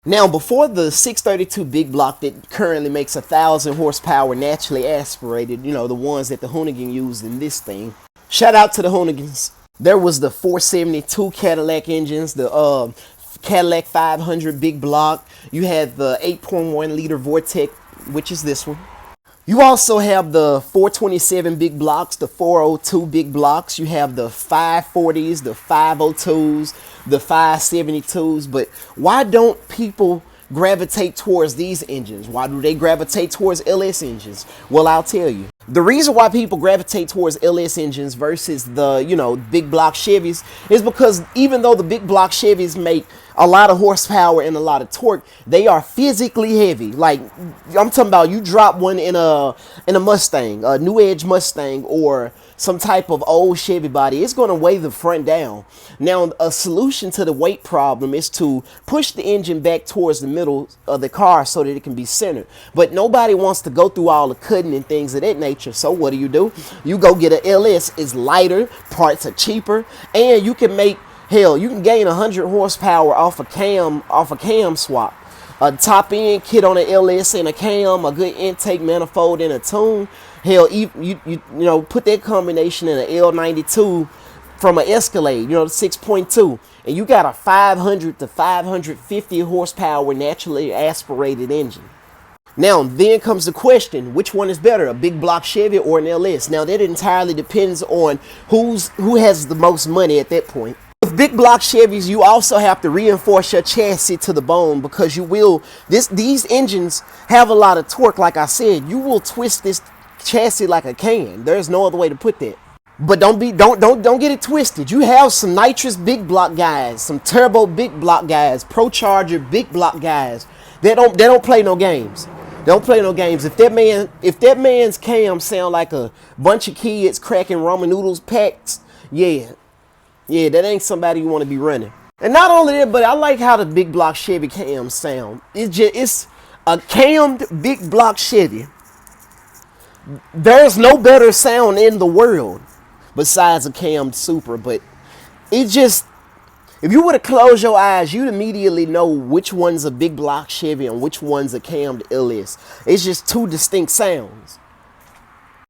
Now, before the 632 big block that currently makes 1,000 horsepower naturally aspirated, you know, the ones that the Hoonigan used in this thing. Shout out to the Hoonigans. There was the 472 Cadillac engines, the Cadillac 500 big block. You had the 8.1 liter Vortec, which is this one. You also have the 427 big blocks, the 402 big blocks. You have the 540s, the 502s, the 572s. But why don't people gravitate towards these engines? Why do they gravitate towards LS engines? Well, I'll tell you. The reason why people gravitate towards LS engines versus the, you know, big block Chevys is because even though the big block Chevys make a lot of horsepower and a lot of torque, they are physically heavy. Like, I'm talking about you drop one in a Mustang, a New Edge Mustang, or some type of old Chevy body, it's going to weigh the front down. Now, a solution to the weight problem is to push the engine back towards the middle of the car so that it can be centered. But nobody wants to go through all the cutting and things of that nature. So what do? You go get an LS. It's lighter, parts are cheaper, and you can make, hell, you can gain 100 horsepower off a cam swap. A top end kit on an LS and a cam, a good intake manifold and a tune. Hell, you know, put that combination in an L92 from an Escalade, you know, the 6.2, and you got a 500 to 550 horsepower naturally aspirated engine. Now, then comes the question, which one is better, a big block Chevy or an LS? Now, that entirely depends on who has the most money at that point. With big block Chevys, you also have to reinforce your chassis to the bone because these engines have a lot of torque. Like I said, you will twist this chassis like a can. There's no other way to put that. But don't get it twisted. You have some nitrous big block guys, some turbo big block guys, Pro Charger big block guys. They don't play no games. They don't play no games. If that man's cam sound like a bunch of kids cracking ramen noodles packs, yeah, that ain't somebody you want to be running. And not only that, but I like how the big block Chevy cams sound. It's a cammed big block Chevy. There's no better sound in the world besides a cammed Supra, but it just, if you were to close your eyes, you'd immediately know which one's a big block Chevy and which one's a cammed LS. It's just two distinct sounds.